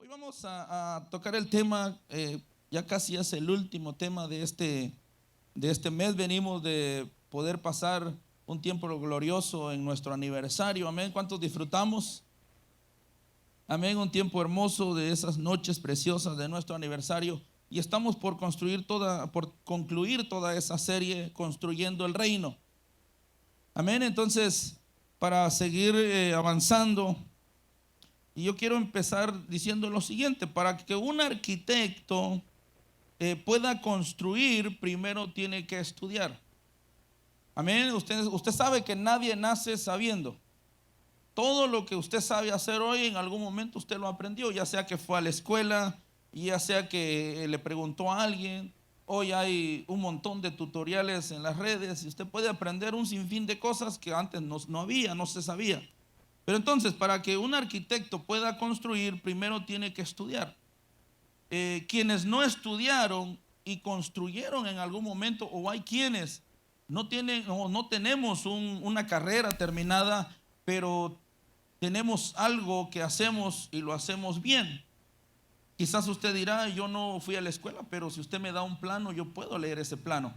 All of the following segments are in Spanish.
Hoy vamos a tocar el tema, ya casi es el último tema de este mes. Venimos de poder pasar un tiempo glorioso en nuestro aniversario. Amén. ¿Cuántos disfrutamos? Amén. Un tiempo hermoso de esas noches preciosas de nuestro aniversario. Y estamos por concluir toda esa serie construyendo el reino. Amén. Entonces, para seguir avanzando, y yo quiero empezar diciendo lo siguiente: para que un arquitecto pueda construir, primero tiene que estudiar. Amén. Usted sabe que nadie nace sabiendo. Todo lo que usted sabe hacer hoy, en algún momento usted lo aprendió, ya sea que fue a la escuela, ya sea que le preguntó a alguien. Hoy hay un montón de tutoriales en las redes y usted puede aprender un sinfín de cosas que antes no había, no se sabía. Pero entonces, para que un arquitecto pueda construir, primero tiene que estudiar. Quienes no estudiaron y construyeron en algún momento, o hay quienes no tenemos una carrera terminada, pero tenemos algo que hacemos y lo hacemos bien. Quizás usted dirá: yo no fui a la escuela, pero si usted me da un plano, yo puedo leer ese plano.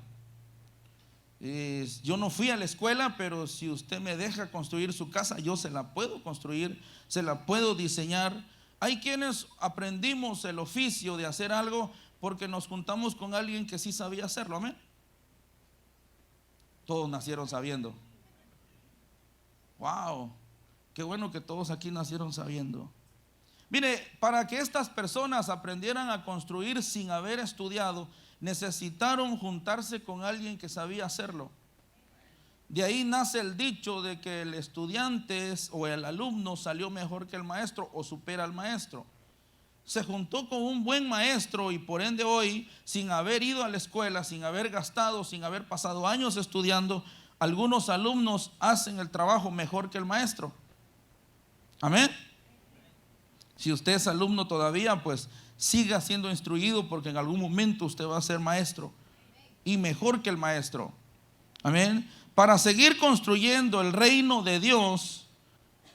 Yo no fui a la escuela, pero si usted me deja construir su casa, yo se la puedo construir, se la puedo diseñar. Hay quienes aprendimos el oficio de hacer algo porque nos juntamos con alguien que sí sabía hacerlo. Amén. Todos nacieron sabiendo. Wow, qué bueno que todos aquí nacieron sabiendo. Mire, para que estas personas aprendieran a construir sin haber estudiado, necesitaron juntarse con alguien que sabía hacerlo. De ahí nace el dicho de que el estudiante o el alumno salió mejor que el maestro o supera al maestro. Se juntó con un buen maestro y por ende hoy, sin haber ido a la escuela, sin haber gastado, sin haber pasado años estudiando, algunos alumnos hacen el trabajo mejor que el maestro. Amén. Si usted es alumno todavía, pues siga siendo instruido, porque en algún momento usted va a ser maestro y mejor que el maestro. Amén. Para seguir construyendo el reino de Dios,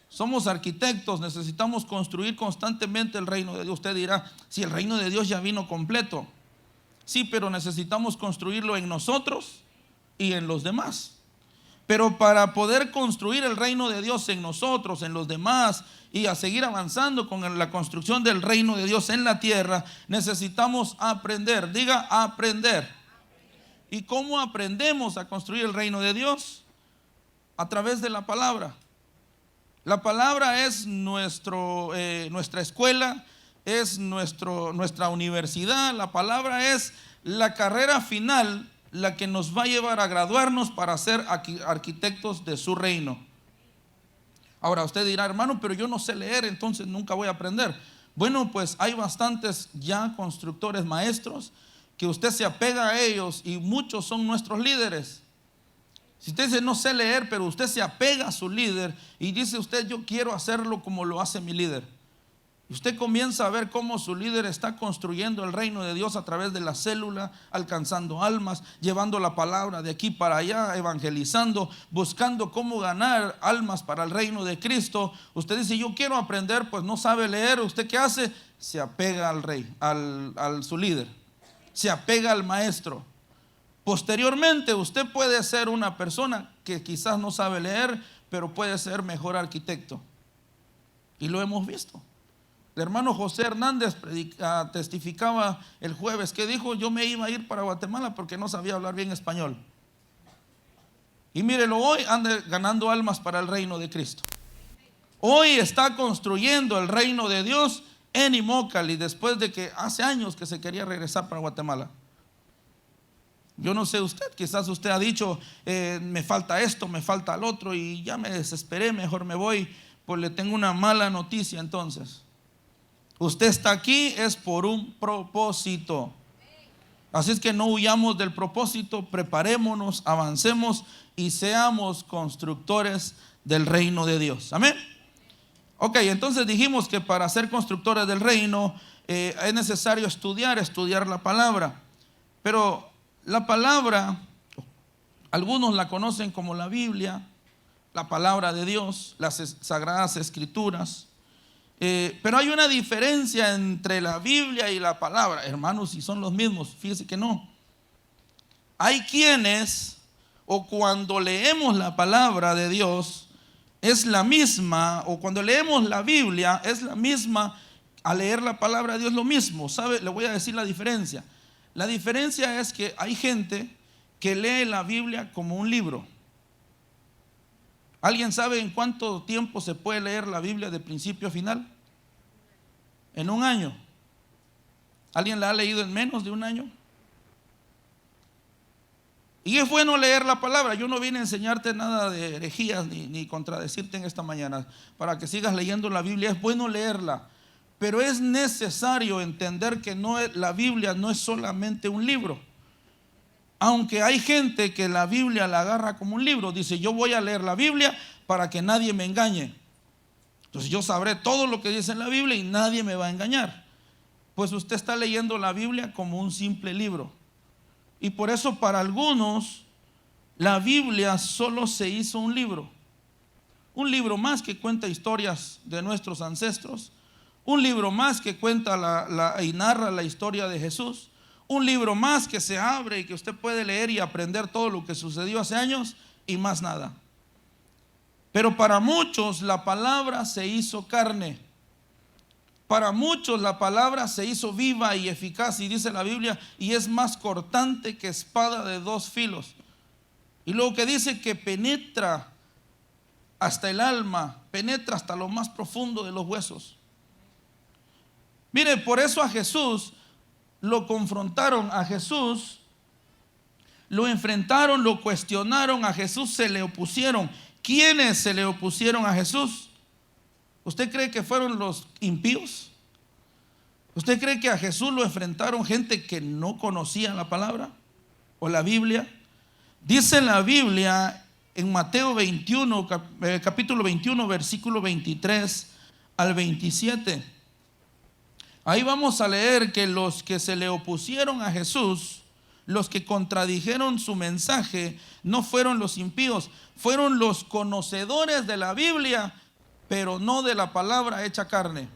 somos arquitectos, necesitamos construir constantemente el reino de Dios. Usted dirá: si el reino de Dios ya vino completo. Sí, pero necesitamos construirlo en nosotros y en los demás. Pero para poder construir el reino de Dios en nosotros, en los demás, y a seguir avanzando con la construcción del reino de Dios en la tierra, necesitamos aprender. Diga: aprender. ¿Y cómo aprendemos a construir el reino de Dios? A través de la palabra. La palabra es nuestra escuela, es nuestra universidad. La palabra es la carrera final, la que nos va a llevar a graduarnos para ser arquitectos de su reino. Ahora usted dirá: hermano, pero yo no sé leer, entonces nunca voy a aprender. Bueno, pues hay bastantes ya constructores maestros que usted se apega a ellos, y muchos son nuestros líderes. Si usted dice: no sé leer, pero usted se apega a su líder y dice usted: yo quiero hacerlo como lo hace mi líder. Y usted comienza a ver cómo su líder está construyendo el reino de Dios a través de la célula, alcanzando almas, llevando la palabra de aquí para allá, evangelizando, buscando cómo ganar almas para el reino de Cristo. Usted dice: yo quiero aprender, pues no sabe leer. ¿Usted qué hace? Se apega al rey, al su líder, se apega al maestro. Posteriormente usted puede ser una persona que quizás no sabe leer, pero puede ser mejor arquitecto, y lo hemos visto. El hermano José Hernández testificaba el jueves que dijo: yo me iba a ir para Guatemala porque no sabía hablar bien español. Y mírelo, hoy anda ganando almas para el reino de Cristo. Hoy está construyendo el reino de Dios en Imócali, después de que hace años que se quería regresar para Guatemala. Yo no sé usted, quizás usted ha dicho: me falta esto, me falta el otro, y ya me desesperé, mejor me voy. Pues le tengo una mala noticia. Entonces, usted está aquí es por un propósito. Así es que no huyamos del propósito, preparémonos, avancemos y seamos constructores del reino de Dios. Amén. Ok, entonces dijimos que para ser constructores del reino es necesario estudiar la palabra. Pero la palabra, algunos la conocen como la Biblia, la palabra de Dios, las sagradas escrituras. Pero hay una diferencia entre la Biblia y la palabra. Hermanos, si son los mismos, fíjese que no. Hay quienes, o cuando leemos la palabra de Dios, es la misma, o cuando leemos la Biblia, es la misma, al leer la palabra de Dios lo mismo. ¿Sabe? Le voy a decir la diferencia. La diferencia es que hay gente que lee la Biblia como un libro. ¿Alguien sabe en cuánto tiempo se puede leer la Biblia de principio a final? En un año. ¿Alguien la ha leído en menos de un año? Y es bueno leer la palabra. Yo no vine a enseñarte nada de herejías ni contradecirte en esta mañana. Para que sigas leyendo la Biblia, es bueno leerla. Pero es necesario entender que la Biblia no es solamente un libro. Aunque hay gente que la Biblia la agarra como un libro. Dice, yo voy a leer la Biblia para que nadie me engañe. Entonces yo sabré todo lo que dice en la Biblia y nadie me va a engañar. Pues usted está leyendo la Biblia como un simple libro. Y por eso para algunos la Biblia solo se hizo un libro. Un libro más que cuenta historias de nuestros ancestros. Un libro más que cuenta y narra la historia de Jesús. Un libro más que se abre y que usted puede leer y aprender todo lo que sucedió hace años y más nada. Pero para muchos la palabra se hizo carne. Para muchos la palabra se hizo viva y eficaz, y dice la Biblia, y es más cortante que espada de dos filos. Y luego que dice que penetra hasta el alma, penetra hasta lo más profundo de los huesos. Mire, por eso a Jesús lo confrontaron, a Jesús lo enfrentaron, lo cuestionaron, a Jesús se le opusieron. ¿Quiénes se le opusieron a Jesús? ¿Usted cree que fueron los impíos? ¿Usted cree que a Jesús lo enfrentaron gente que no conocía la palabra o la Biblia? Dice la Biblia en Mateo 21, capítulo 21, versículo 23 al 27. Ahí vamos a leer que los que se le opusieron a Jesús, los que contradijeron su mensaje, no fueron los impíos, fueron los conocedores de la Biblia, pero no de la palabra hecha carne.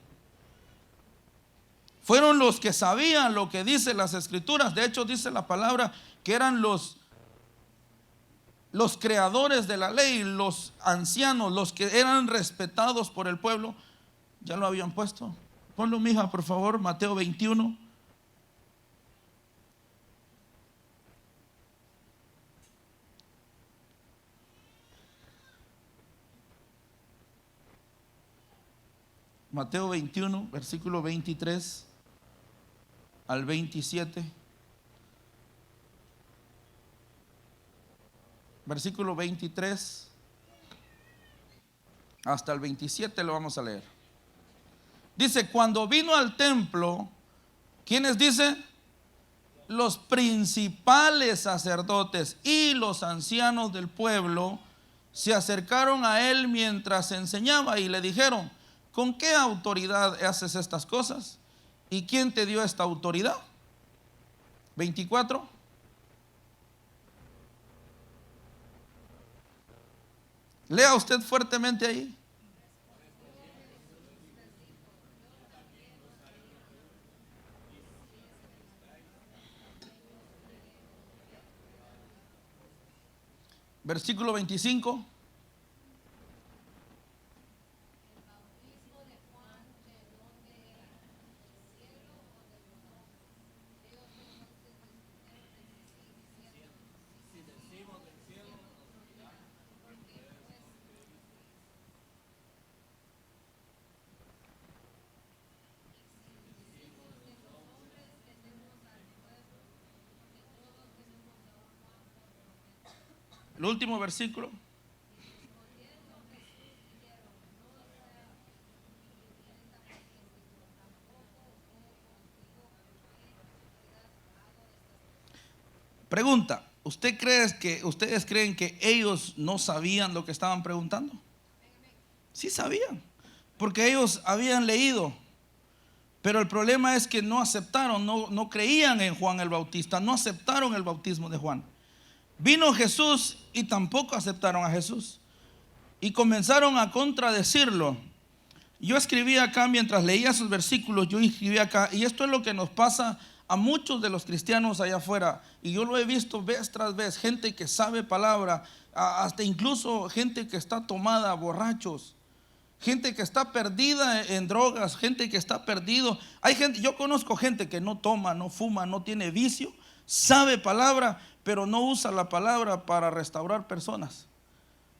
Fueron los que sabían lo que dicen las escrituras. De hecho dice la palabra que eran los creadores de la ley, los ancianos, los que eran respetados por el pueblo. Ya lo habían puesto. Ponlo, mija, por favor, Mateo 21. Mateo 21, versículo 23 al 27. Versículo 23 hasta el 27 lo vamos a leer. Dice, cuando vino al templo, ¿quiénes dice? Los principales sacerdotes y los ancianos del pueblo se acercaron a él mientras enseñaba y le dijeron, ¿con qué autoridad haces estas cosas? ¿Y quién te dio esta autoridad? 24. Lea usted fuertemente ahí. Versículo 25. El último versículo. Pregunta, ¿ustedes creen que ellos no sabían lo que estaban preguntando? Sí sabían, porque ellos habían leído. Pero el problema es que no aceptaron, no creían en Juan el Bautista, no aceptaron el bautismo de Juan. Vino Jesús y tampoco aceptaron a Jesús. Y comenzaron a contradecirlo. Yo escribí acá, mientras leía esos versículos, yo escribí acá, y esto es lo que nos pasa a muchos de los cristianos allá afuera, y yo lo he visto vez tras vez, gente que sabe palabra, hasta incluso gente que está tomada, borrachos, gente que está perdida en drogas, gente que está perdido. Hay gente, yo conozco gente que no toma, no fuma, no tiene vicio, sabe palabra, pero no usa la palabra para restaurar personas.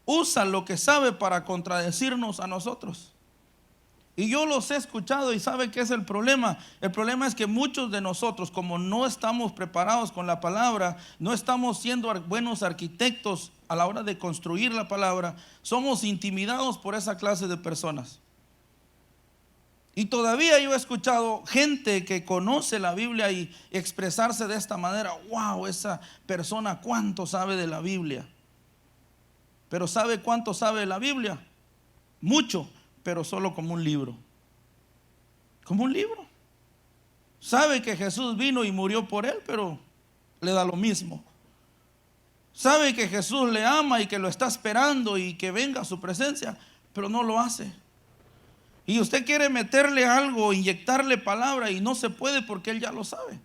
Usa lo que sabe para contradecirnos a nosotros. Y yo los he escuchado, y ¿sabe qué es el problema? El problema es que muchos de nosotros, como no estamos preparados con la palabra, no estamos siendo buenos arquitectos a la hora de construir la palabra, somos intimidados por esa clase de personas. Y todavía yo he escuchado gente que conoce la Biblia y expresarse de esta manera: wow, esa persona cuánto sabe de la Biblia. Pero ¿sabe cuánto sabe de la Biblia? Mucho, pero solo como un libro. Como un libro. Sabe que Jesús vino y murió por él, pero le da lo mismo. Sabe que Jesús le ama y que lo está esperando y que venga a su presencia, pero no lo hace. Y usted quiere meterle algo, inyectarle palabra, y no se puede porque él ya lo sabe.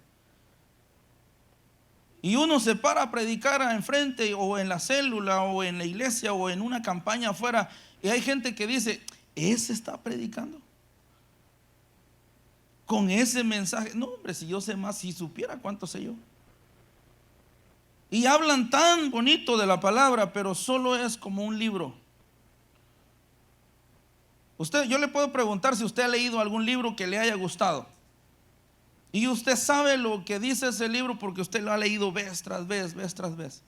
Y uno se para a predicar enfrente, o en la célula, o en la iglesia, o en una campaña afuera, y hay gente que dice: ese está predicando con ese mensaje. No, hombre, si yo sé más, si supiera cuánto sé yo. Y hablan tan bonito de la palabra, pero solo es como un libro. Yo le puedo preguntar si usted ha leído algún libro que le haya gustado, y usted sabe lo que dice ese libro porque usted lo ha leído vez tras vez, vez tras vez.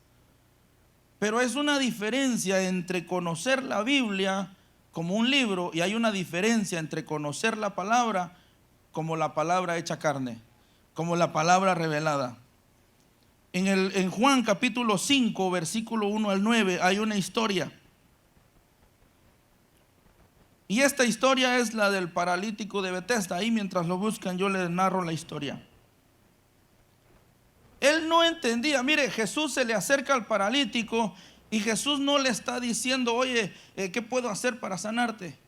Pero es una diferencia entre conocer la Biblia como un libro, y hay una diferencia entre conocer la palabra como la palabra hecha carne, como la palabra revelada. En Juan capítulo 5, versículo 1 al 9, hay una historia. Y esta historia es la del paralítico de Betesda. Ahí, mientras lo buscan, yo les narro la historia. Él no entendía. Mire, Jesús se le acerca al paralítico, y Jesús no le está diciendo: oye, ¿qué puedo hacer para sanarte?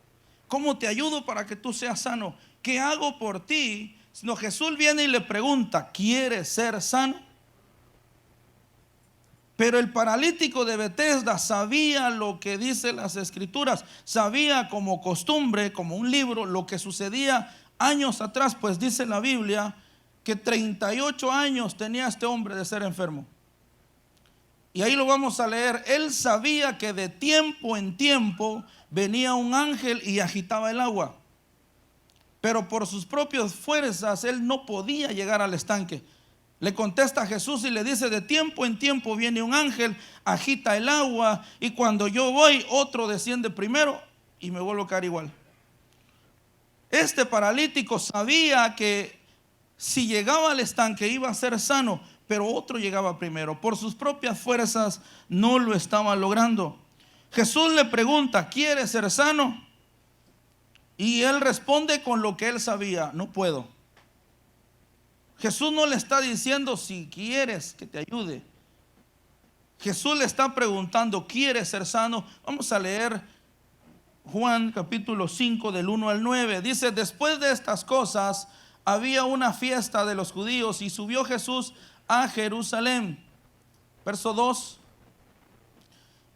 ¿Cómo te ayudo para que tú seas sano? ¿Qué hago por ti? Sino Jesús viene y le pregunta: ¿quieres ser sano? Pero el paralítico de Betesda sabía lo que dice las escrituras, sabía como costumbre, como un libro, lo que sucedía años atrás, pues dice la Biblia que 38 años tenía este hombre de ser enfermo. Y ahí lo vamos a leer. Él sabía que de tiempo en tiempo venía un ángel y agitaba el agua, pero por sus propias fuerzas él no podía llegar al estanque. Le contesta a Jesús y le dice: de tiempo en tiempo viene un ángel, agita el agua, y cuando yo voy, otro desciende primero y me vuelvo a caer igual. Este paralítico sabía que si llegaba al estanque iba a ser sano, pero otro llegaba primero. Por sus propias fuerzas no lo estaba logrando. Jesús le pregunta: ¿quieres ser sano? Y él responde con lo que él sabía: no puedo. Jesús no le está diciendo si quieres que te ayude. Jesús le está preguntando: ¿quieres ser sano? Vamos a leer Juan capítulo 5 del 1 al 9. Dice: después de estas cosas había una fiesta de los judíos, y subió Jesús a Jerusalén. Verso 2.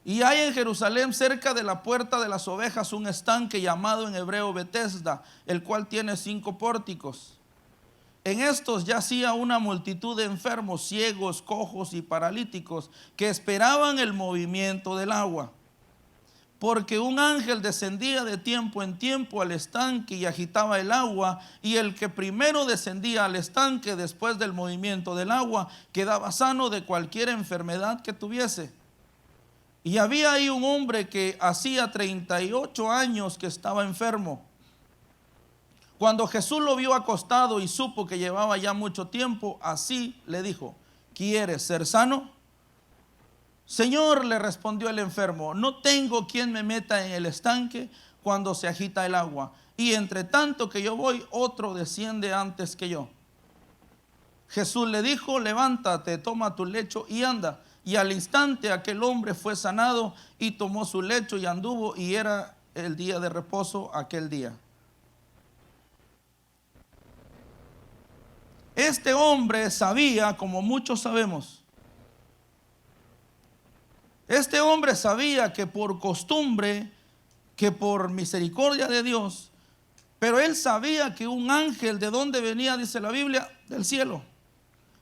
Y hay en Jerusalén, cerca de la puerta de las ovejas, un estanque llamado en hebreo Betesda, el cual tiene 5 pórticos. En estos yacía una multitud de enfermos, ciegos, cojos y paralíticos, que esperaban el movimiento del agua. Porque un ángel descendía de tiempo en tiempo al estanque y agitaba el agua, y el que primero descendía al estanque después del movimiento del agua quedaba sano de cualquier enfermedad que tuviese. Y había ahí un hombre que hacía 38 años que estaba enfermo. Cuando Jesús lo vio acostado y supo que llevaba ya mucho tiempo, así le dijo: ¿quieres ser sano? Señor, le respondió el enfermo, no tengo quien me meta en el estanque cuando se agita el agua, y entre tanto que yo voy, otro desciende antes que yo. Jesús le dijo: levántate, toma tu lecho y anda. Y al instante aquel hombre fue sanado y tomó su lecho y anduvo, y era el día de reposo aquel día. Este hombre sabía, como muchos sabemos, este hombre sabía que por costumbre, que por misericordia de Dios, pero él sabía que un ángel, ¿de dónde venía? Dice la Biblia, del cielo,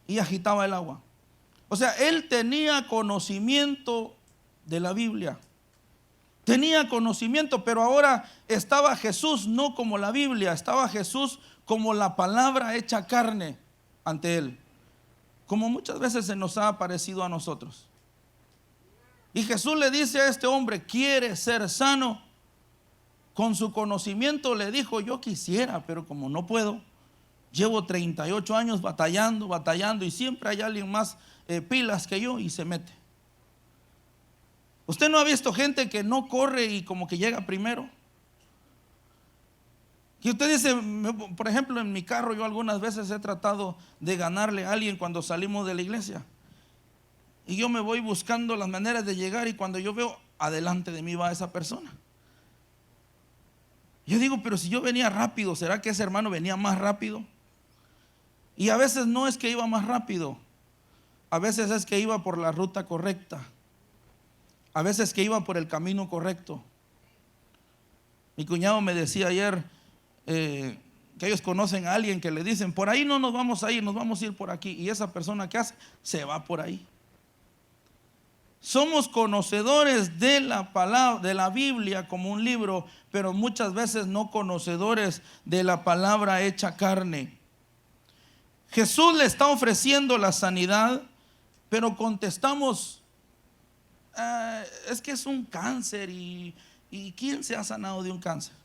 y agitaba el agua. O sea, él tenía conocimiento de la Biblia. Tenía conocimiento, pero ahora estaba Jesús no como la Biblia, estaba Jesús como la palabra hecha carne ante él, como muchas veces se nos ha aparecido a nosotros. Y Jesús le dice a este hombre: ¿quiere ser sano? Con su conocimiento le dijo: yo quisiera, pero como no puedo, llevo 38 años batallando y siempre hay alguien más pilas que yo, y se mete. ¿Usted no ha visto gente que no corre y como que llega primero? Que usted dice, por ejemplo, en mi carro yo algunas veces he tratado de ganarle a alguien cuando salimos de la iglesia. Y yo me voy buscando las maneras de llegar, y cuando yo veo, adelante de mí va esa persona. Yo digo, pero si yo venía rápido, ¿será que ese hermano venía más rápido? Y a veces no es que iba más rápido, a veces es que iba por la ruta correcta, a veces que iba por el camino correcto. Mi cuñado me decía ayer que ellos conocen a alguien que le dicen: por ahí no nos vamos a ir, nos vamos a ir por aquí. Y esa persona que hace, se va por ahí. Somos conocedores de la palabra, de la Biblia como un libro, pero muchas veces no conocedores de la palabra hecha carne. Jesús le está ofreciendo la sanidad, pero contestamos: es que es un cáncer, y ¿quién se ha sanado de un cáncer?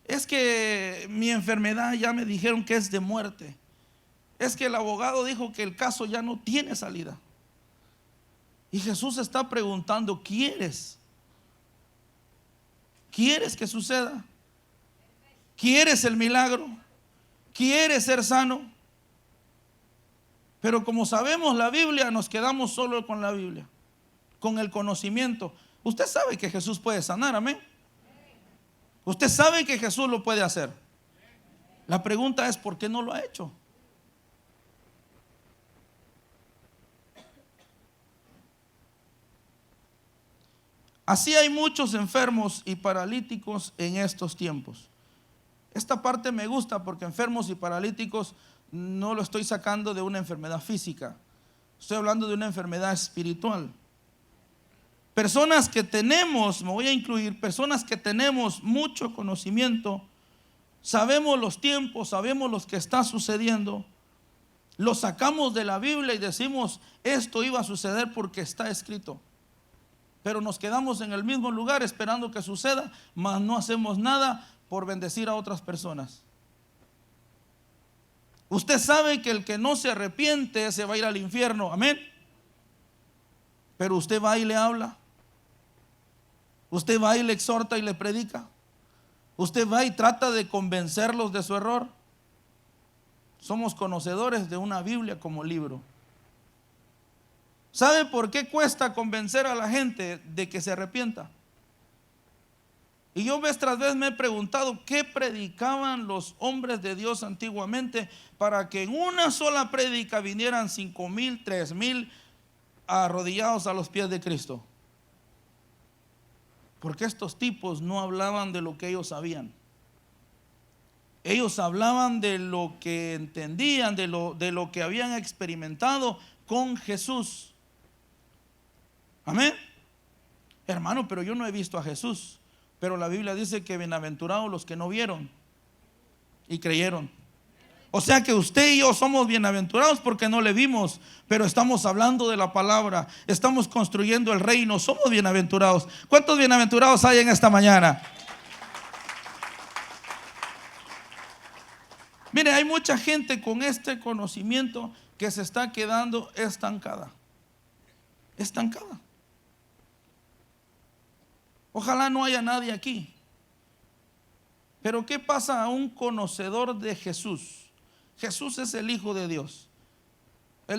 Es que mi enfermedad ya me dijeron que es de muerte. Es que el abogado dijo que el caso ya no tiene salida. Y Jesús está preguntando: ¿quieres que suceda? ¿Quieres el milagro? ¿Quieres ser sano? Pero como sabemos la Biblia, nos quedamos solo con la Biblia, con el conocimiento. Usted sabe que Jesús puede sanar, amén. Usted sabe que Jesús lo puede hacer. La pregunta es: ¿por qué no lo ha hecho? Así hay muchos enfermos y paralíticos en estos tiempos. Esta parte me gusta porque enfermos y paralíticos no lo estoy sacando de una enfermedad física. Estoy hablando de una enfermedad espiritual. Personas que tenemos, me voy a incluir, personas que tenemos mucho conocimiento, sabemos los tiempos, sabemos lo que está sucediendo, lo sacamos de la Biblia y decimos: esto iba a suceder porque está escrito. Pero nos quedamos en el mismo lugar esperando que suceda, mas no hacemos nada por bendecir a otras personas. Usted sabe que el que no se arrepiente se va a ir al infierno, amén. Pero usted va y le habla, usted va y le exhorta y le predica, usted va y trata de convencerlos de su error. Somos conocedores de una Biblia como libro. ¿Sabe por qué cuesta convencer a la gente de que se arrepienta? Y yo vez tras vez me he preguntado: ¿qué predicaban los hombres de Dios antiguamente para que en una sola prédica vinieran 5,000, 3,000 arrodillados a los pies de Cristo? Porque estos tipos no hablaban de lo que ellos sabían. Ellos hablaban de lo que entendían, de lo que habían experimentado con Jesús. Amén. Hermano, pero yo no he visto a Jesús. Pero la Biblia dice que bienaventurados los que no vieron y creyeron. O sea que usted y yo somos bienaventurados porque no le vimos, pero estamos hablando de la palabra, estamos construyendo el reino, somos bienaventurados. ¿Cuántos bienaventurados hay en esta mañana? Mire, hay mucha gente con este conocimiento que se está quedando estancada. Ojalá no haya nadie aquí. Pero ¿qué pasa a un conocedor de Jesús? Jesús es el Hijo de Dios.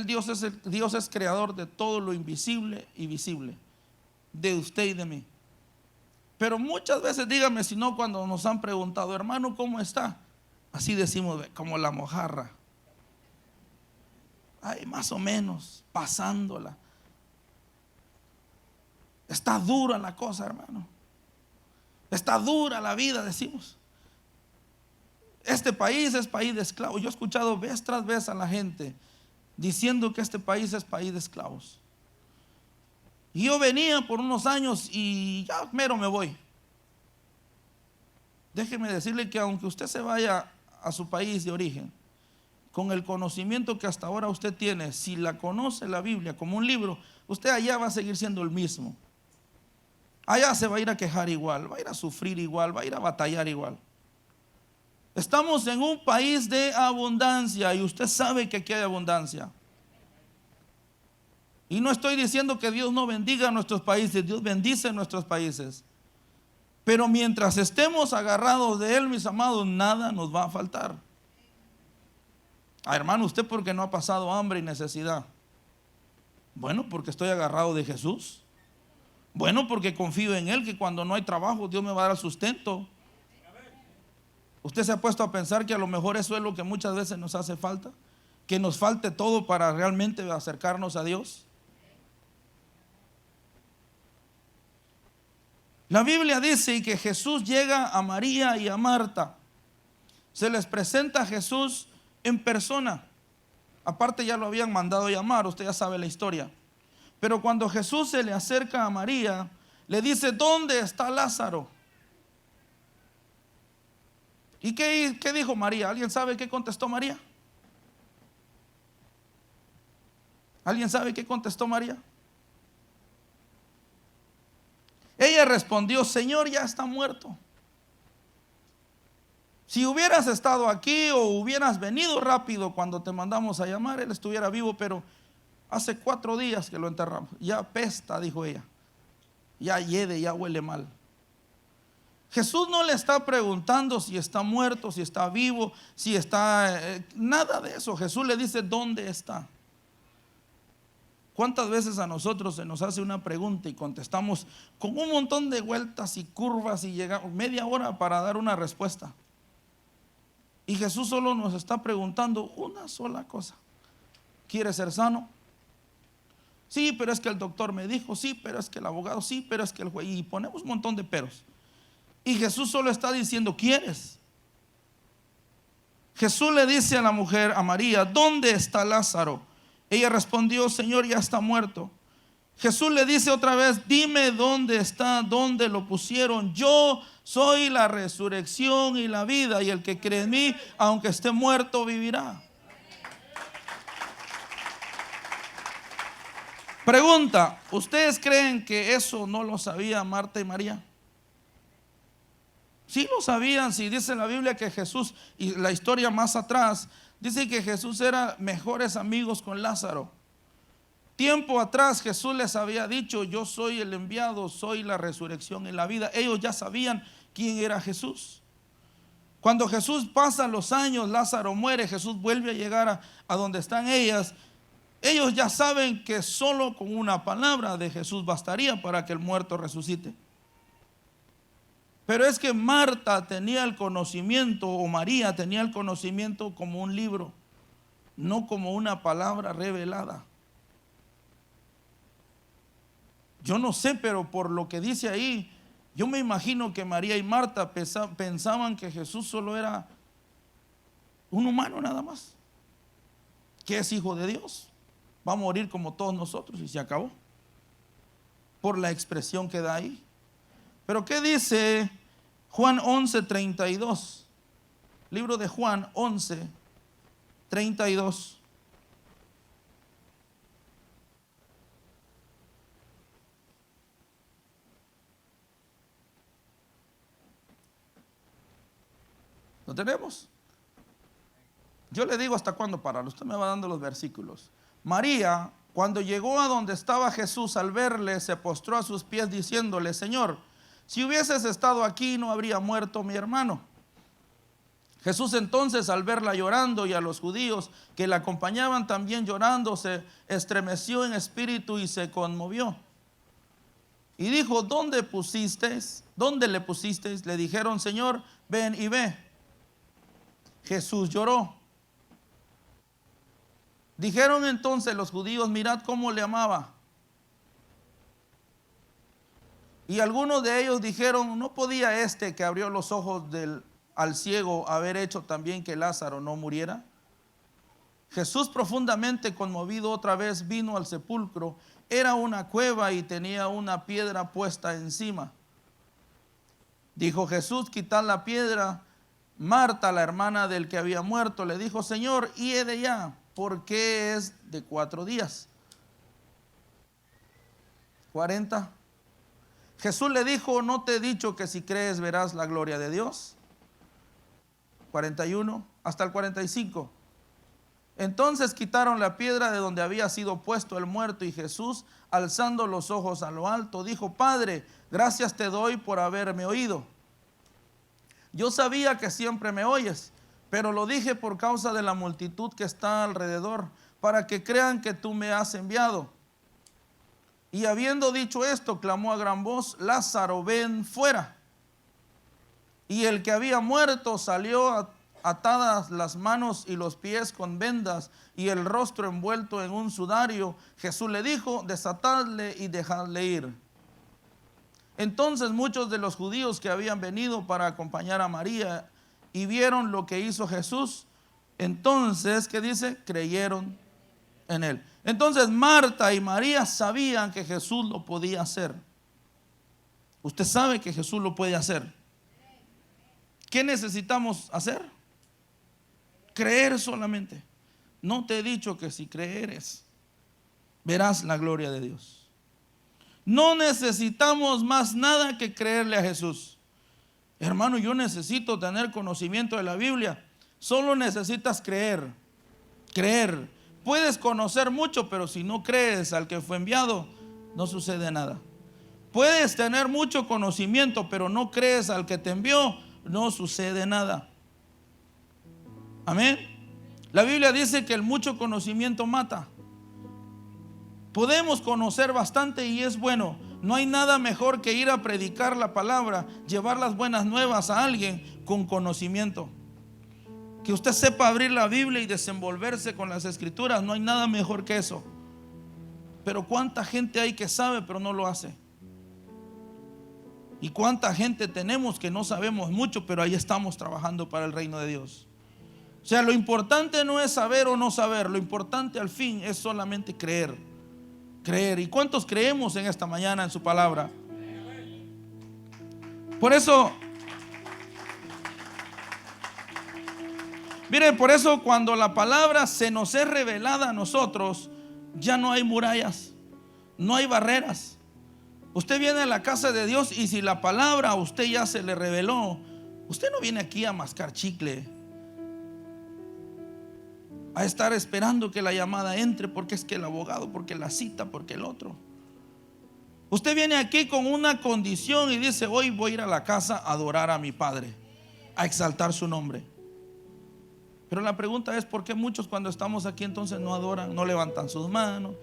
Dios es creador de todo lo invisible y visible, de usted y de mí. Pero muchas veces, dígame si no, cuando nos han preguntado: hermano, ¿cómo está? Así decimos, como la mojarra. Ay, más o menos, pasándola. Está dura la cosa, hermano. Está dura la vida, decimos. Este país es país de esclavos. Yo he escuchado vez tras vez a la gente diciendo que este país es país de esclavos. Y yo venía por unos años y ya mero me voy. Déjeme decirle que aunque usted se vaya a su país de origen, con el conocimiento que hasta ahora usted tiene, si la conoce la Biblia como un libro, usted allá va a seguir siendo el mismo. Allá se va a ir a quejar igual, va a ir a sufrir igual, va a ir a batallar igual. Estamos en un país de abundancia y usted sabe que aquí hay abundancia. Y no estoy diciendo que Dios no bendiga a nuestros países, Dios bendice nuestros países. Pero mientras estemos agarrados de Él, mis amados, nada nos va a faltar. Hermano, ¿usted por qué no ha pasado hambre y necesidad? Bueno, porque estoy agarrado de Jesús. Bueno, porque confío en Él, que cuando no hay trabajo Dios me va a dar el sustento. ¿Usted se ha puesto a pensar que a lo mejor eso es lo que muchas veces nos hace falta? Que nos falte todo para realmente acercarnos a Dios. La Biblia dice que Jesús llega a María y a Marta. Se les presenta a Jesús en persona. Aparte ya lo habían mandado llamar, usted ya sabe la historia. Pero cuando Jesús se le acerca a María, le dice: ¿dónde está Lázaro? ¿Y qué dijo María? ¿Alguien sabe qué contestó María? ¿Alguien sabe qué contestó María? Ella respondió: Señor, ya está muerto. Si hubieras estado aquí o hubieras venido rápido cuando te mandamos a llamar, él estuviera vivo, pero hace 4 días que lo enterramos. Ya apesta, dijo ella. Ya hiede, ya huele mal. Jesús no le está preguntando si está muerto, si está vivo, si está... nada de eso. Jesús le dice: ¿dónde está? ¿Cuántas veces a nosotros se nos hace una pregunta y contestamos con un montón de vueltas y curvas y llegamos media hora para dar una respuesta? Y Jesús solo nos está preguntando una sola cosa: ¿quieres ser sano? Sí, pero es que el doctor me dijo, sí, pero es que el abogado, sí, pero es que el juez, y ponemos un montón de peros. Y Jesús solo está diciendo: ¿quieres? Jesús le dice a la mujer, a María: ¿dónde está Lázaro? Ella respondió: Señor, ya está muerto. Jesús le dice otra vez: dime dónde está, dónde lo pusieron. Yo soy la resurrección y la vida, y el que cree en mí, aunque esté muerto, vivirá. Pregunta: ¿ustedes creen que eso no lo sabía Marta y María? Sí lo sabían. Si dice la Biblia que Jesús, y la historia más atrás dice que Jesús era mejores amigos con Lázaro. Tiempo atrás Jesús les había dicho: yo soy el enviado, soy la resurrección y la vida. Ellos ya sabían quién era Jesús. Cuando Jesús pasa los años, Lázaro muere, Jesús vuelve a llegar a donde están ellas. Ellos ya saben que solo con una palabra de Jesús bastaría para que el muerto resucite. Pero es que Marta tenía el conocimiento, o María tenía el conocimiento como un libro, no como una palabra revelada. Yo no sé, pero por lo que dice ahí, yo me imagino que María y Marta pensaban que Jesús solo era un humano nada más, que es hijo de Dios, va a morir como todos nosotros y se acabó, por la expresión que da ahí. Pero ¿qué dice Juan 11:32? Libro de Juan 11:32. ¿Lo tenemos? Yo le digo hasta cuándo parar, usted me va dando los versículos. María, cuando llegó a donde estaba Jesús, al verle, se postró a sus pies diciéndole: Señor, si hubieses estado aquí, no habría muerto mi hermano. Jesús entonces, al verla llorando y a los judíos que la acompañaban también llorando, se estremeció en espíritu y se conmovió. Y dijo: ¿dónde pusisteis? ¿Dónde le pusisteis? Le dijeron: Señor, ven y ve. Jesús lloró. Dijeron entonces los judíos: mirad cómo le amaba. Y algunos de ellos dijeron: ¿no podía este que abrió los ojos al ciego haber hecho también que Lázaro no muriera? Jesús, profundamente conmovido, otra vez vino al sepulcro. Era una cueva y tenía una piedra puesta encima. Dijo Jesús: quitad la piedra. Marta, la hermana del que había muerto, le dijo: Señor, hiede ya, porque es de 4 días. 40. Jesús le dijo: ¿no te he dicho que si crees verás la gloria de Dios? 41 hasta el 45. Entonces quitaron la piedra de donde había sido puesto el muerto, y Jesús, alzando los ojos a lo alto, dijo: Padre, gracias te doy por haberme oído. Yo sabía que siempre me oyes, pero lo dije por causa de la multitud que está alrededor, para que crean que tú me has enviado. Y habiendo dicho esto, clamó a gran voz: Lázaro, ven fuera. Y el que había muerto salió, atadas las manos y los pies con vendas y el rostro envuelto en un sudario. Jesús le dijo: desatadle y dejadle ir. Entonces muchos de los judíos que habían venido para acompañar a María y vieron lo que hizo Jesús, entonces, ¿qué dice? Creyeron en él. Entonces Marta y María sabían que Jesús lo podía hacer. Usted sabe que Jesús lo puede hacer. ¿Qué necesitamos hacer? Creer solamente. No te he dicho que si creeres verás la gloria de Dios. No necesitamos más nada que creerle a Jesús. Hermano, yo necesito tener conocimiento de la Biblia. Solo necesitas creer. Creer. Puedes conocer mucho, pero si no crees al que fue enviado, no sucede nada. Puedes tener mucho conocimiento, pero no crees al que te envió, no sucede nada. Amén. La Biblia dice que el mucho conocimiento mata. Podemos conocer bastante y es bueno. No hay nada mejor que ir a predicar la palabra, llevar las buenas nuevas a alguien con conocimiento. Que usted sepa abrir la Biblia y desenvolverse con las escrituras, no hay nada mejor que eso. Pero cuánta gente hay que sabe pero no lo hace. Y cuánta gente tenemos que no sabemos mucho, pero ahí estamos trabajando para el reino de Dios. O sea, lo importante no es saber o no saber, lo importante al fin es solamente creer. Creer. ¿Y cuántos creemos en esta mañana en su palabra? Por eso, miren, por eso cuando la palabra se nos es revelada a nosotros, ya no hay murallas, no hay barreras. Usted viene a la casa de Dios y si la palabra a usted ya se le reveló, usted no viene aquí a mascar chicle, a estar esperando que la llamada entre, porque es que el abogado, porque la cita, porque el otro. Usted viene aquí con una condición y dice: hoy voy a ir a la casa a adorar a mi Padre, a exaltar su nombre. Pero la pregunta es: ¿por qué muchos cuando estamos aquí entonces no adoran, no levantan sus manos?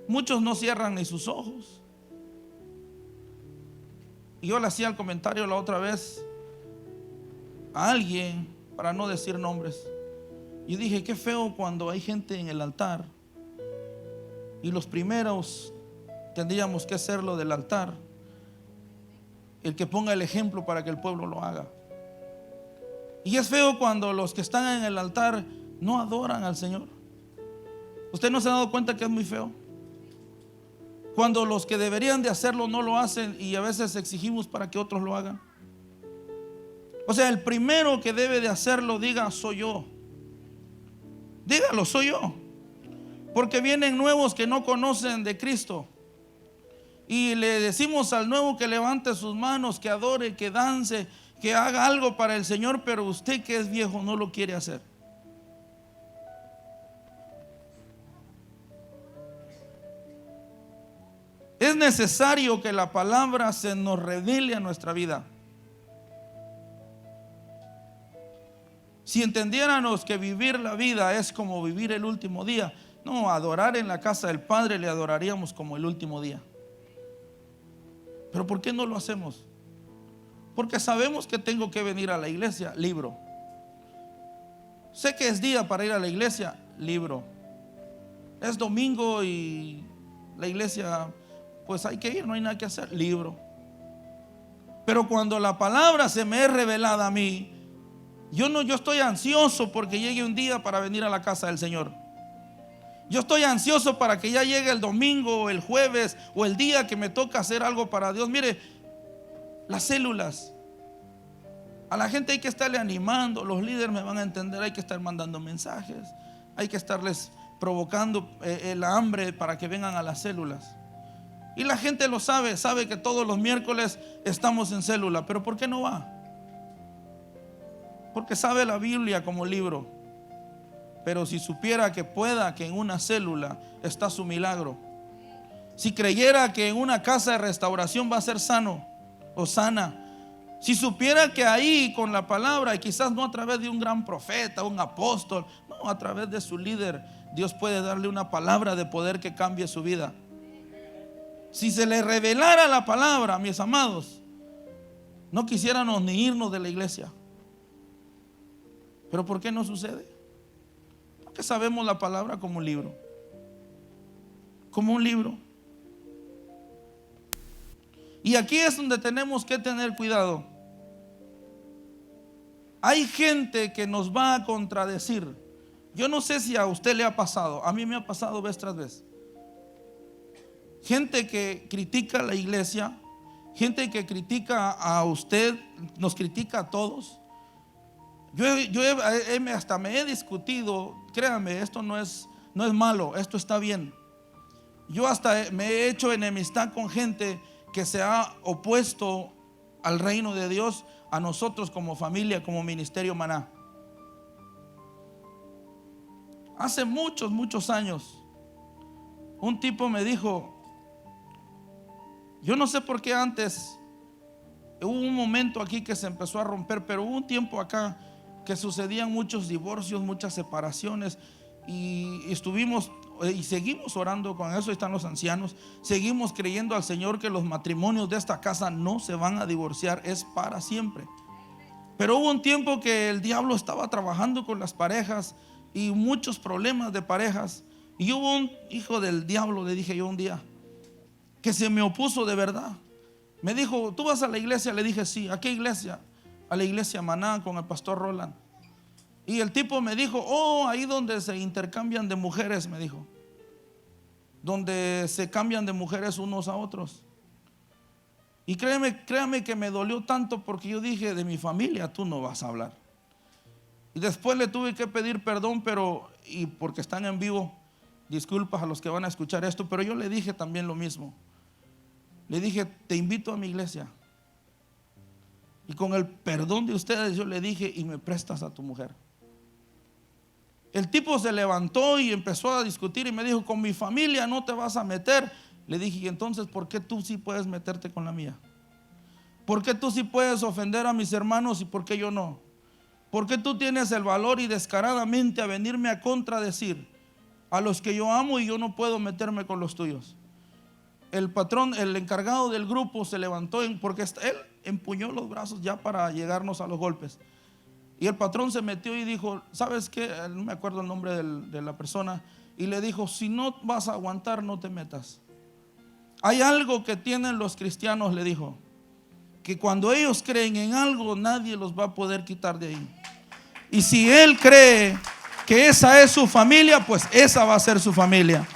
Muchos no cierran ni sus ojos. Y yo le hacía el comentario la otra vez a alguien, para no decir nombres. Yo dije: qué feo cuando hay gente en el altar y los primeros tendríamos que ser lo del altar, el que ponga el ejemplo para que el pueblo lo haga. Y es feo cuando los que están en el altar no adoran al Señor. ¿Usted no se ha dado cuenta que es muy feo? Cuando los que deberían de hacerlo no lo hacen y a veces exigimos para que otros lo hagan. O sea, el primero que debe de hacerlo, diga: soy yo. Dígalo: soy yo. Porque vienen nuevos que no conocen de Cristo. Y le decimos al nuevo que levante sus manos, que adore, que dance, que haga algo para el Señor, pero usted que es viejo no lo quiere hacer. Es necesario que la palabra se nos revele a nuestra vida. Si entendiéramos que vivir la vida es como vivir el último día, no, adorar en la casa del Padre le adoraríamos como el último día. Pero ¿por qué no lo hacemos? Porque sabemos que tengo que venir a la iglesia, libro. Sé que es día para ir a la iglesia, libro. Es domingo y la iglesia, pues hay que ir, no hay nada que hacer, libro. Pero cuando la palabra se me es revelada a mí, yo estoy ansioso porque llegue un día para venir a la casa del Señor. Yo estoy ansioso para que ya llegue el domingo o el jueves o el día que me toca hacer algo para Dios. Mire, las células, a la gente hay que estarle animando. Los líderes me van a entender. Hay que estar mandando mensajes, hay que estarles provocando el hambre para que vengan a las células. Y la gente lo sabe que todos los miércoles estamos en célula. Pero ¿por qué no va? Porque sabe la Biblia como libro. Pero si supiera que en una célula está su milagro, si creyera que en una casa de restauración va a ser sano o sana, si supiera que ahí con la palabra, y quizás no a través de un gran profeta, un apóstol, no, a través de su líder, Dios puede darle una palabra de poder que cambie su vida. Si se le revelara la palabra, mis amados, no quisiéramos ni irnos de la iglesia. ¿Pero por qué no sucede? Porque sabemos la palabra como un libro. Como un libro. Y aquí es donde tenemos que tener cuidado. Hay gente que nos va a contradecir. Yo no sé si a usted le ha pasado. A mí me ha pasado vez tras vez. Gente que critica a la iglesia, gente que critica a usted, nos critica a todos. Yo hasta me he discutido. Créame, esto no es malo, esto está bien. Yo hasta me he hecho enemistad con gente que se ha opuesto al reino de Dios, a nosotros como familia, como ministerio Maná. Hace muchos años, un tipo me dijo, yo no sé por qué antes, hubo un momento aquí que se empezó a romper, pero hubo un tiempo acá que sucedían muchos divorcios, muchas separaciones, y estuvimos y seguimos orando con eso. Están los ancianos, seguimos creyendo al Señor que los matrimonios de esta casa no se van a divorciar, es para siempre. Pero hubo un tiempo que el diablo estaba trabajando con las parejas y muchos problemas de parejas, y hubo un hijo del diablo, le dije yo un día, que se me opuso de verdad. Me dijo, ¿tú vas a la iglesia? Le dije, sí. ¿A qué iglesia? A la iglesia Maná con el pastor Roland. Y el tipo me dijo, ahí donde se intercambian de mujeres, me dijo, donde se cambian de mujeres unos a otros. Y créame que me dolió tanto, porque yo dije, de mi familia tú no vas a hablar. Y después le tuve que pedir perdón, y porque están en vivo, disculpas a los que van a escuchar esto, pero yo le dije también lo mismo. Le dije, te invito a mi iglesia, y con el perdón de ustedes yo le dije, y me prestas a tu mujer. El tipo se levantó y empezó a discutir y me dijo, con mi familia no te vas a meter. Le dije, y entonces, ¿por qué tú sí puedes meterte con la mía? ¿Por qué tú sí puedes ofender a mis hermanos y por qué yo no? ¿Por qué tú tienes el valor y descaradamente a venirme a contradecir a los que yo amo y yo no puedo meterme con los tuyos? El patrón, el encargado del grupo, se levantó porque él empuñó los brazos ya para llegarnos a los golpes. Y el patrón se metió y dijo, ¿sabes qué? No me acuerdo el nombre de la persona. Y le dijo, si no vas a aguantar, no te metas. Hay algo que tienen los cristianos, le dijo, que cuando ellos creen en algo, nadie los va a poder quitar de ahí. Y si él cree que esa es su familia, pues esa va a ser su familia.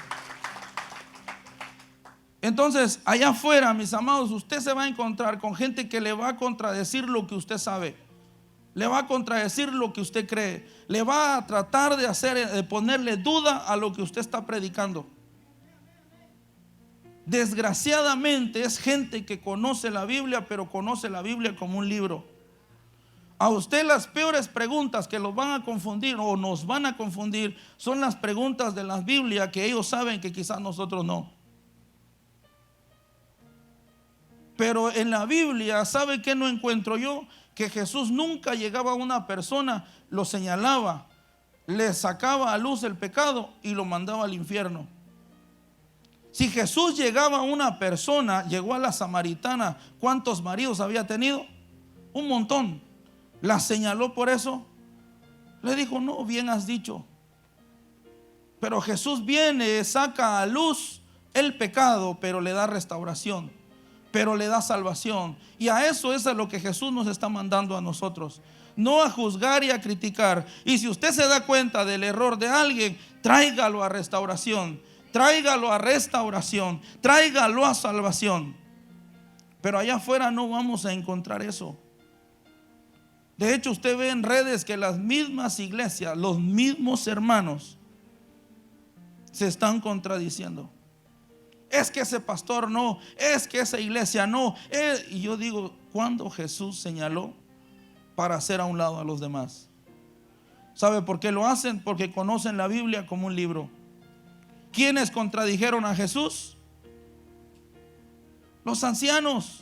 Entonces, allá afuera, mis amados, usted se va a encontrar con gente que le va a contradecir lo que usted sabe, le va a contradecir lo que usted cree, le va a tratar de ponerle duda a lo que usted está predicando. Desgraciadamente es gente que conoce la Biblia, pero conoce la Biblia como un libro. A usted las peores preguntas que los van a confundir o nos van a confundir son las preguntas de la Biblia que ellos saben que quizás nosotros no. Pero en la Biblia, ¿sabe qué no encuentro yo? Que Jesús nunca llegaba a una persona, lo señalaba, le sacaba a luz el pecado y lo mandaba al infierno. Si Jesús llegaba a una persona, llegó a la samaritana, ¿cuántos maridos había tenido? un montón. La señaló por eso. Le dijo, no, bien has dicho. Pero Jesús viene, saca a luz el pecado, pero le da restauración, pero le da salvación. Y a eso es a lo que Jesús nos está mandando a nosotros. No a juzgar y a criticar. Y si usted se da cuenta del error de alguien, tráigalo a restauración, tráigalo a restauración, tráigalo a salvación. Pero allá afuera no vamos a encontrar eso. De hecho, usted ve en redes que las mismas iglesias, los mismos hermanos, se están contradiciendo. Es que ese pastor no, es que esa iglesia no. Y yo digo, ¿cuándo Jesús señaló para hacer a un lado a los demás? ¿Sabe por qué lo hacen? Porque conocen la Biblia como un libro. ¿Quiénes contradijeron a Jesús? Los ancianos,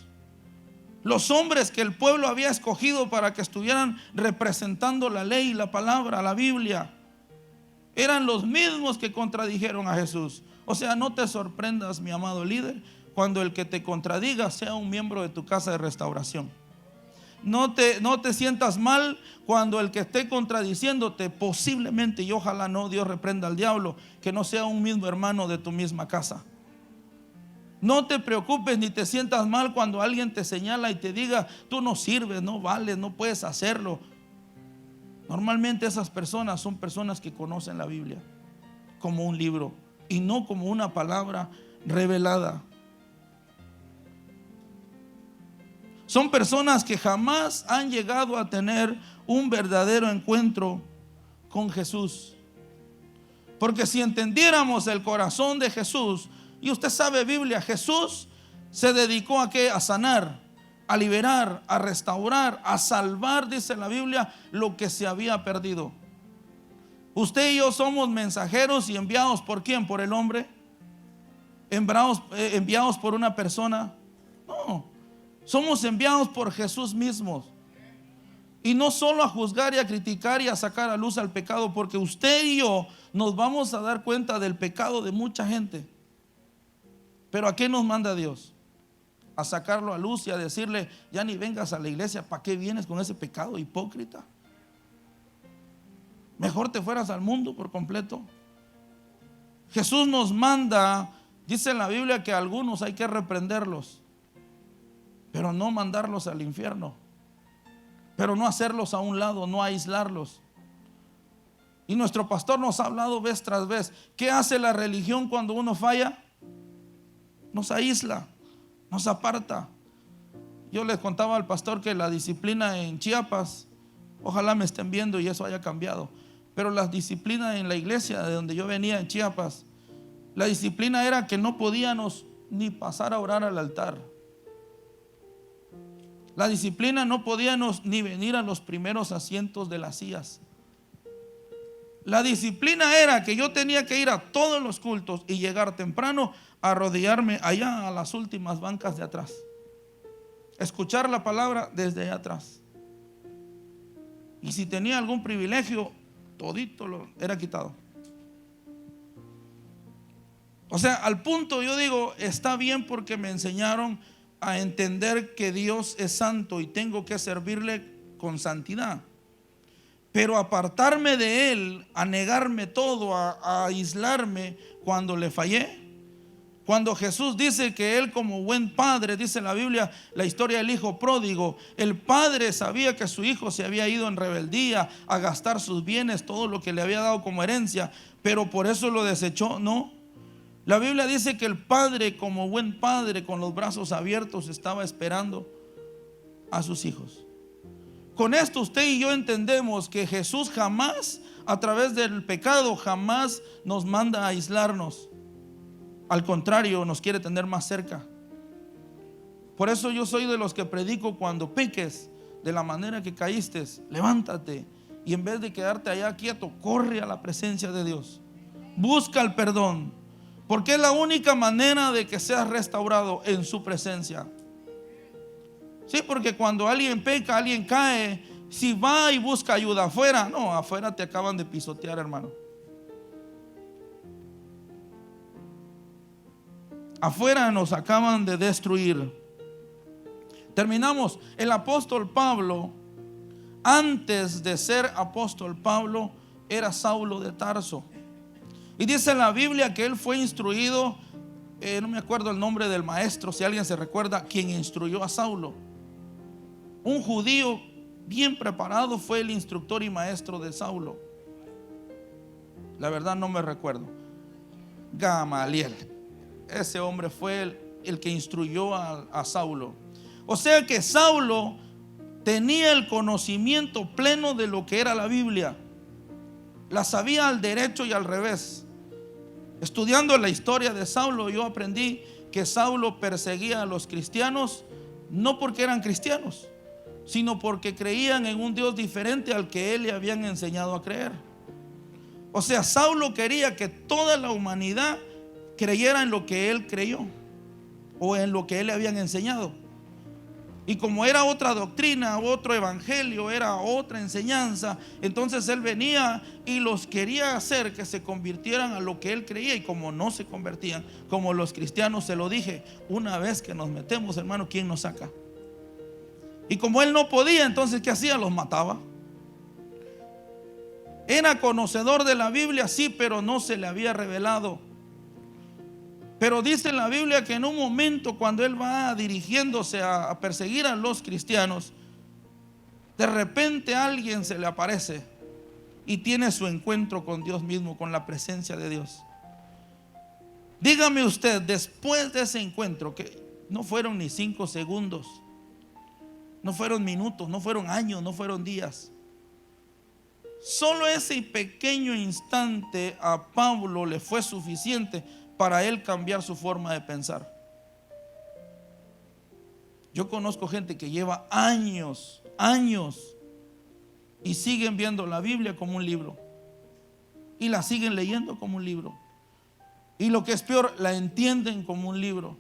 los hombres que el pueblo había escogido para que estuvieran representando la ley, la palabra, la Biblia. Eran los mismos que contradijeron a Jesús. O sea, no te sorprendas, mi amado líder, cuando el que te contradiga sea un miembro de tu casa de restauración. No te sientas mal cuando el que esté contradiciéndote, posiblemente, y ojalá no, Dios reprenda al diablo, que no sea un mismo hermano de tu misma casa. No te preocupes ni te sientas mal cuando alguien te señala y te diga, tú no sirves, no vales, no puedes hacerlo. Normalmente esas personas son personas que conocen la Biblia como un libro y no como una palabra revelada. Son personas que jamás han llegado a tener un verdadero encuentro con Jesús. Porque si entendiéramos el corazón de Jesús, y usted sabe Biblia, Jesús se dedicó a ¿qué? A sanar, a liberar, a restaurar, a salvar, dice la Biblia, lo que se había perdido. Usted y yo somos mensajeros y enviados ¿por quién? ¿Por el hombre? ¿Enviados por una persona? No, somos enviados por Jesús mismo. Y no solo a juzgar y a criticar y a sacar a luz al pecado, porque usted y yo nos vamos a dar cuenta del pecado de mucha gente. Pero ¿a qué nos manda Dios? A sacarlo a luz y a decirle, ya ni vengas a la iglesia, ¿para qué vienes con ese pecado hipócrita? Mejor te fueras al mundo por completo. Jesús nos manda, dice en la Biblia que a algunos hay que reprenderlos, pero no mandarlos al infierno, pero no hacerlos a un lado, no aislarlos. Y nuestro pastor nos ha hablado vez tras vez. ¿Qué hace la religión cuando uno falla? Nos aísla, nos aparta. Yo les contaba al pastor que la disciplina en Chiapas, ojalá me estén viendo y eso haya cambiado, pero la disciplina en la iglesia de donde yo venía en Chiapas, la disciplina era que no podíamos ni pasar a orar al altar. La disciplina no podíamos ni venir a los primeros asientos de las sillas. La disciplina era que yo tenía que ir a todos los cultos y llegar temprano, arrodillarme allá a las últimas bancas de atrás, escuchar la palabra desde allá atrás. Y si tenía algún privilegio, todito lo era quitado. O sea, al punto yo digo, está bien porque me enseñaron a entender que Dios es santo y tengo que servirle con santidad. Pero apartarme de Él, a negarme todo, a aislarme cuando le fallé. Cuando Jesús dice que Él como buen padre, dice la Biblia, la historia del hijo pródigo, el padre sabía que su hijo se había ido en rebeldía a gastar sus bienes, todo lo que le había dado como herencia, pero por eso lo desechó. No, la Biblia dice que el padre como buen padre con los brazos abiertos estaba esperando a sus hijos. Con esto usted y yo entendemos que Jesús jamás, a través del pecado, jamás nos manda a aislarnos. Al contrario, nos quiere tener más cerca. Por eso yo soy de los que predico: cuando peques de la manera que caíste, levántate y en vez de quedarte allá quieto, corre a la presencia de Dios. Busca el perdón, porque es la única manera de que seas restaurado en su presencia. Sí, porque cuando alguien peca, alguien cae, si va y busca ayuda afuera, no, afuera te acaban de pisotear, hermano. Afuera nos acaban de destruir. Terminamos. El apóstol Pablo, antes de ser apóstol Pablo, era Saulo de Tarso. Y dice en la Biblia que él fue instruido, no me acuerdo el nombre del maestro, si alguien se recuerda, quien instruyó a Saulo. Un judío bien preparado fue el instructor y maestro de Saulo. La verdad no me recuerdo. Gamaliel. Ese hombre fue el que instruyó a Saulo. O sea que Saulo tenía el conocimiento pleno de lo que era la Biblia. La sabía al derecho y al revés. Estudiando la historia de Saulo, yo aprendí que Saulo perseguía a los cristianos no porque eran cristianos, sino porque creían en un Dios diferente al que él le habían enseñado a creer. O sea, Saulo quería que toda la humanidad creyera en lo que él creyó o en lo que él le habían enseñado. Y como era otra doctrina, otro evangelio, era otra enseñanza, entonces él venía y los quería hacer que se convirtieran a lo que él creía. Y como no se convertían, como los cristianos, se lo dije, una vez que nos metemos, hermano, ¿quién nos saca? Y como él no podía, entonces ¿qué hacía? Los mataba. Era conocedor de la Biblia, sí, pero no se le había revelado. Pero dice en la Biblia que en un momento, cuando él va dirigiéndose a perseguir a los cristianos, de repente alguien se le aparece y tiene su encuentro con Dios mismo, con la presencia de Dios. Dígame usted, después de ese encuentro, que no fueron ni 5 segundos, no fueron minutos, no fueron años, no fueron días. Solo ese pequeño instante a Pablo le fue suficiente para él cambiar su forma de pensar. Yo conozco gente que lleva años y siguen viendo la Biblia como un libro y la siguen leyendo como un libro, y lo que es peor, la entienden como un libro.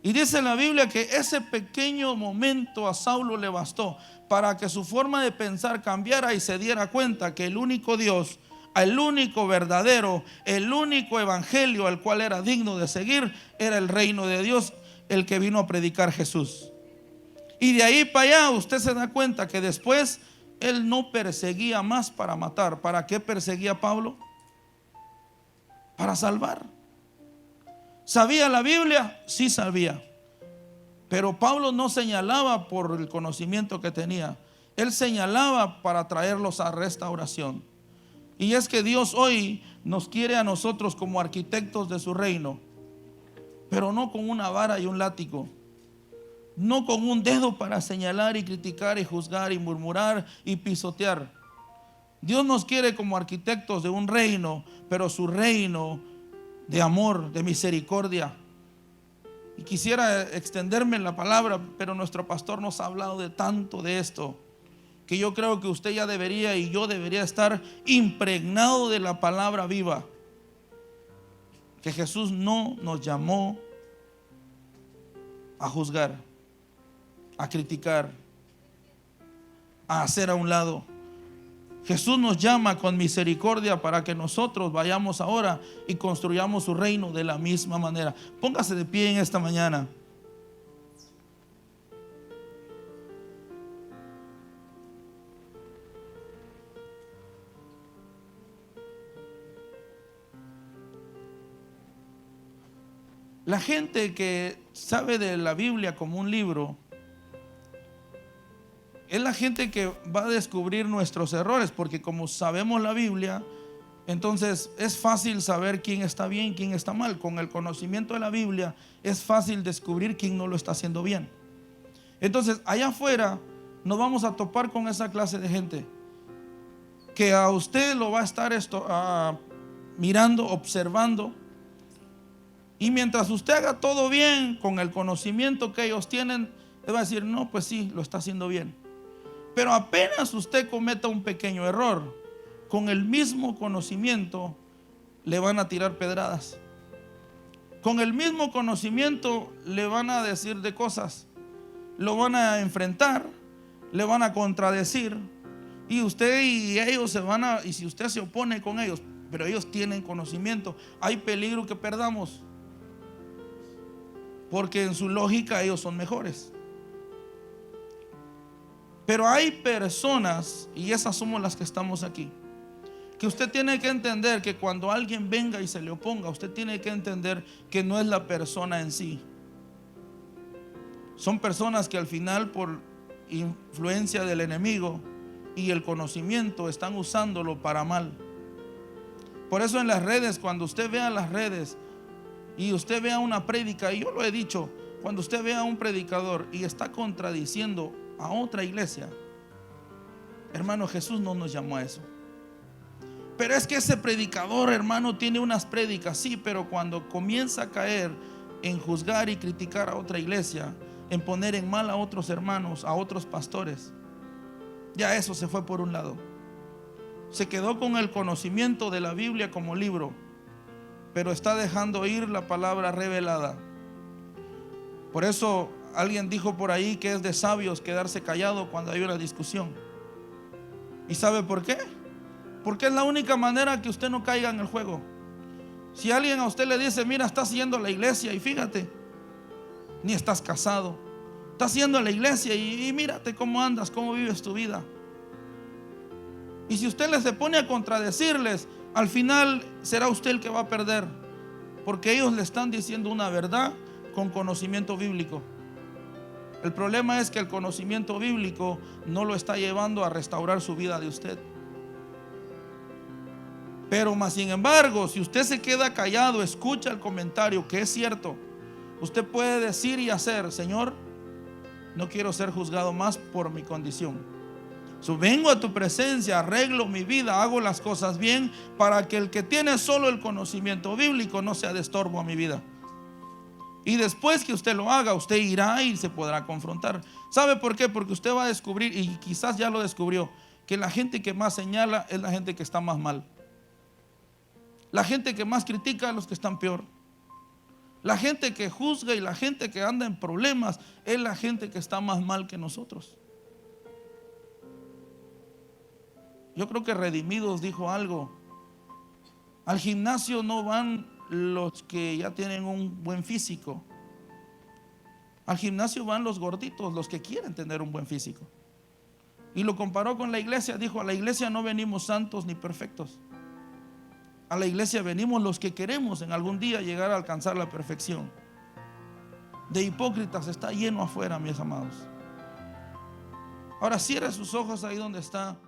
Y dice la Biblia que ese pequeño momento a Saulo le bastó para que su forma de pensar cambiara y se diera cuenta que el único Dios, el único verdadero, el único evangelio al cual era digno de seguir, era el reino de Dios, el que vino a predicar Jesús. Y de ahí para allá usted se da cuenta que después él no perseguía más para matar. ¿Para qué perseguía Pablo? Para salvar. ¿Sabía la Biblia? Sí sabía. Pero Pablo no señalaba por el conocimiento que tenía. Él señalaba para traerlos a restauración. Y es que Dios hoy nos quiere a nosotros como arquitectos de su reino, pero no con una vara y un látigo, no con un dedo para señalar y criticar y juzgar y murmurar y pisotear. Dios nos quiere como arquitectos de un reino, pero su reino de amor, de misericordia. Y quisiera extenderme en la palabra, pero nuestro pastor nos ha hablado de tanto de esto, que yo creo que usted ya debería y yo debería estar impregnado de la palabra viva. Que Jesús no nos llamó a juzgar, a criticar, a hacer a un lado. Jesús nos llama con misericordia para que nosotros vayamos ahora y construyamos su reino de la misma manera. Póngase de pie en esta mañana. La gente que sabe de la Biblia como un libro es la gente que va a descubrir nuestros errores, porque como sabemos la Biblia, entonces es fácil saber quién está bien, quién está mal. Con el conocimiento de la Biblia es fácil descubrir quién no lo está haciendo bien. Entonces allá afuera nos vamos a topar con esa clase de gente que a usted lo va a estar mirando, observando. Y mientras usted haga todo bien con el conocimiento que ellos tienen, le va a decir, no, pues sí, lo está haciendo bien. Pero apenas usted cometa un pequeño error, con el mismo conocimiento le van a tirar pedradas. Con el mismo conocimiento le van a decir de cosas, lo van a enfrentar, le van a contradecir, y usted y ellos y si usted se opone con ellos, pero ellos tienen conocimiento, hay peligro que perdamos. porque en su lógica ellos son mejores. Pero hay personas, y esas somos las que estamos aquí, que usted tiene que entender que cuando alguien venga y se le oponga, usted tiene que entender que no es la persona en sí. Son personas que al final, por influencia del enemigo y el conocimiento, están usándolo para mal. Por eso en las redes, cuando usted vea las redes y usted vea una prédica, y yo lo he dicho, cuando usted vea a un predicador y está contradiciendo a otra iglesia, hermano, Jesús no nos llamó a eso. Pero es que ese predicador, hermano, tiene unas prédicas, sí, pero cuando comienza a caer en juzgar y criticar a otra iglesia, en poner en mal a otros hermanos, a otros pastores, ya eso se fue por un lado. Se quedó con el conocimiento de la Biblia como libro, pero está dejando ir la palabra revelada. Por eso alguien dijo por ahí que es de sabios quedarse callado cuando hay una discusión. ¿Y sabe por qué? Porque es la única manera que usted no caiga en el juego. Si alguien a usted le dice, mira, estás yendo a la iglesia, y fíjate, ni estás casado, estás yendo a la iglesia y mírate cómo andas, cómo vives tu vida. Y si usted les se pone a contradecirles, al final será usted el que va a perder, porque ellos le están diciendo una verdad con conocimiento bíblico. El problema es que el conocimiento bíblico no lo está llevando a restaurar su vida de usted. Pero más sin embargo, si usted se queda callado, escucha el comentario, que es cierto, usted puede decir y hacer, Señor, no quiero ser juzgado más por mi condición. Vengo a tu presencia, arreglo mi vida, hago las cosas bien, para que el que tiene solo el conocimiento bíblico no sea de estorbo a mi vida. Y después que usted lo haga, usted irá y se podrá confrontar. ¿Sabe por qué? Porque usted va a descubrir, y quizás ya lo descubrió, que la gente que más señala es la gente que está más mal. La gente que más critica es los que están peor. La gente que juzga y la gente que anda en problemas es la gente que está más mal que nosotros. Yo creo que Redimidos dijo algo: al gimnasio no van los que ya tienen un buen físico. Al gimnasio van los gorditos, los que quieren tener un buen físico. Y lo comparó con la iglesia. Dijo, a la iglesia no venimos santos ni perfectos. A la iglesia venimos los que queremos en algún día llegar a alcanzar la perfección. De hipócritas está lleno afuera, mis amados. Ahora cierre sus ojos ahí donde está.